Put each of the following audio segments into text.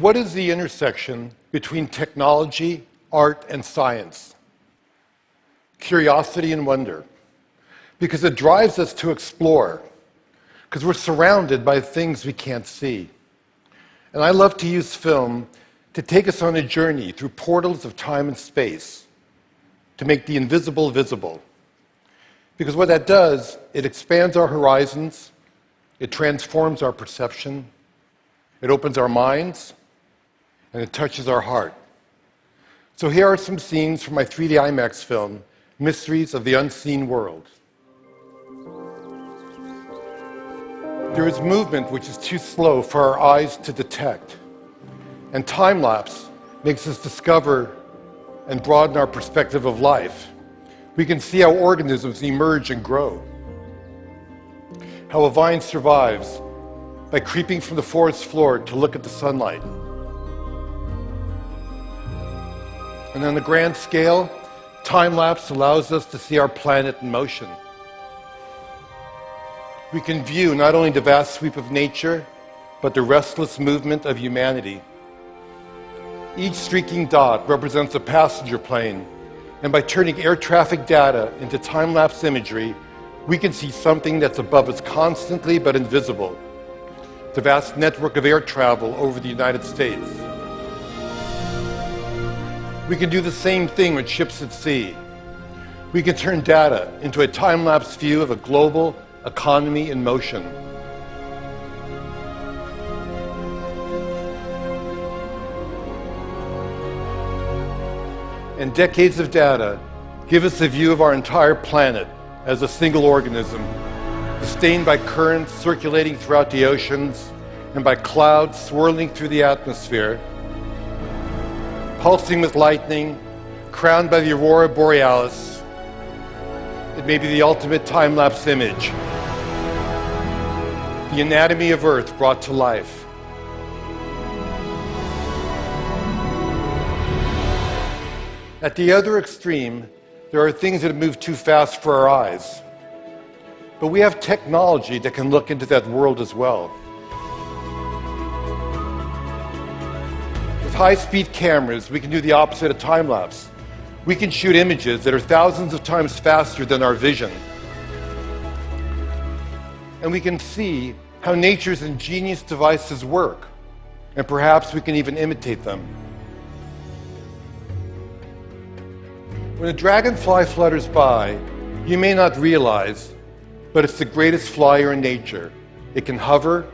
What is the intersection between technology, art, and science? Curiosity and wonder. Because it drives us to explore. Because we're surrounded by things we can't see. And I love to use film to take us on a journey through portals of time and space, to make the invisible visible. Because what that does, it expands our horizons, it transforms our perception, it opens our minds, and it touches our heart. So here are some scenes from my 3D IMAX film, Mysteries of the Unseen World. There is movement which is too slow for our eyes to detect. And time-lapse makes us discover and broaden our perspective of life. We can see how organisms emerge and grow. How a vine survives by creeping from the forest floor to look at the sunlight. And on a grand scale, time-lapse allows us to see our planet in motion. We can view not only the vast sweep of nature, but the restless movement of humanity. Each streaking dot represents a passenger plane, and by turning air traffic data into time-lapse imagery, we can see something that's above us constantly but invisible. The vast network of air travel over the United States. We can do the same thing with ships at sea. We can turn data into a time-lapse view of a global economy in motion. And decades of data give us a view of our entire planet as a single organism, sustained by currents circulating throughout the oceans and by clouds swirling through the atmosphere, pulsing with lightning, crowned by the aurora borealis. It may be the ultimate time-lapse image, the anatomy of Earth brought to life. At the other extreme, there are things that move too fast for our eyes. But we have technology that can look into that world as well. With high-speed cameras, we can do the opposite of time-lapse. We can shoot images that are thousands of times faster than our vision. And we can see how nature's ingenious devices work. And perhaps we can even imitate them. When a dragonfly flutters by, you may not realize, but it's the greatest flyer in nature. It can hover,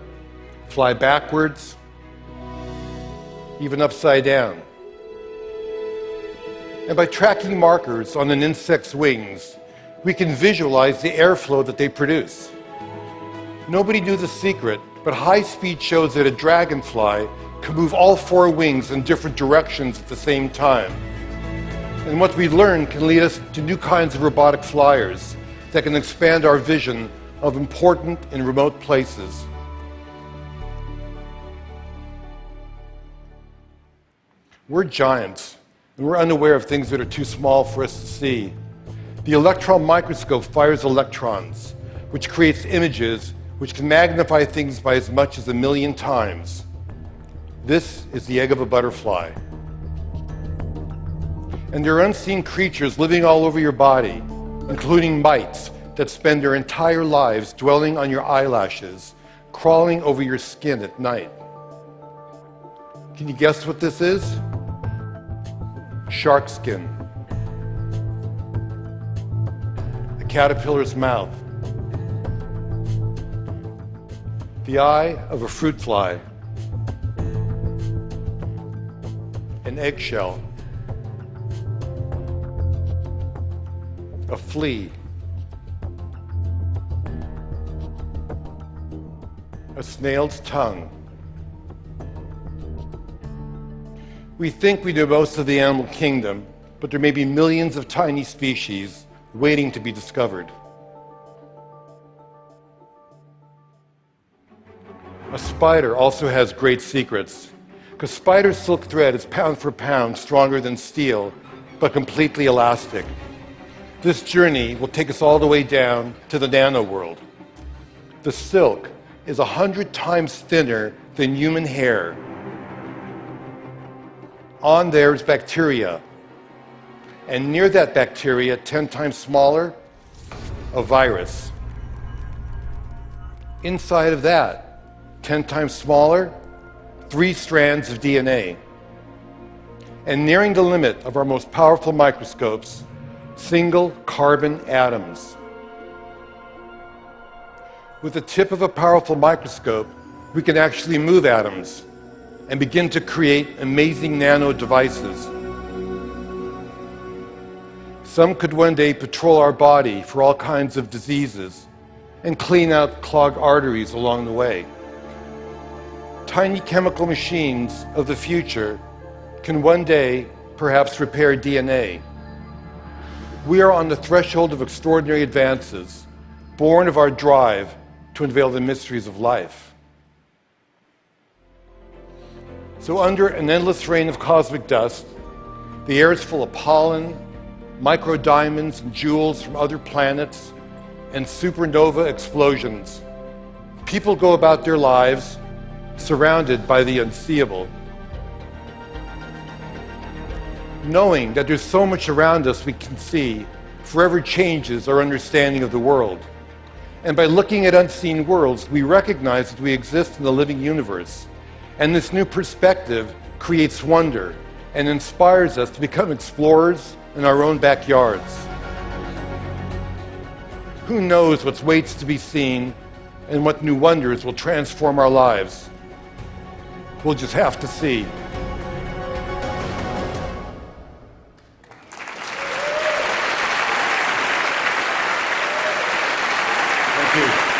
fly backwards, even upside down. And by tracking markers on an insect's wings, we can visualize the airflow that they produce. Nobody knew the secret, but high speed shows that a dragonfly can move all four wings in different directions at the same time. And what we learn can lead us to new kinds of robotic flyers that can expand our vision of important and remote places. We're giants, and we're unaware of things that are too small for us to see. The electron microscope fires electrons, which creates images which can magnify things by as much as 1,000,000 times. This is the egg of a butterfly. And there are unseen creatures living all over your body, including mites that spend their entire lives dwelling on your eyelashes, crawling over your skin at night. Can you guess what this is? Shark skin. A caterpillar's mouth. The eye of a fruit fly. An eggshell. A flea. A snail's tongue. We think we know most of the animal kingdom, but there may be millions of tiny species waiting to be discovered. A spider also has great secrets, because spider silk thread is pound for pound stronger than steel, but completely elastic. This journey will take us all the way down to the nano world. The silk is 100 times thinner than human hair, On there is bacteria. And near that bacteria, 10 times smaller, a virus. Inside of that, 10 times smaller, 3 strands of DNA. And nearing the limit of our most powerful microscopes, single carbon atoms. With the tip of a powerful microscope, we can actually move atoms and begin to create amazing nano devices. Some could one day patrol our body for all kinds of diseases and clean out clogged arteries along the way. Tiny chemical machines of the future can one day perhaps repair DNA. We are on the threshold of extraordinary advances, born of our drive to unveil the mysteries of life. So under an endless rain of cosmic dust, the air is full of pollen, microdiamonds and jewels from other planets, and supernova explosions. People go about their lives surrounded by the unseeable, knowing that there's so much around us we can see forever changes our understanding of the world. And by looking at unseen worlds, we recognize that we exist in the living universe. And this new perspective creates wonder and inspires us to become explorers in our own backyards. Who knows what waits to be seen and what new wonders will transform our lives? We'll just have to see. Thank you.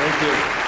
Thank you.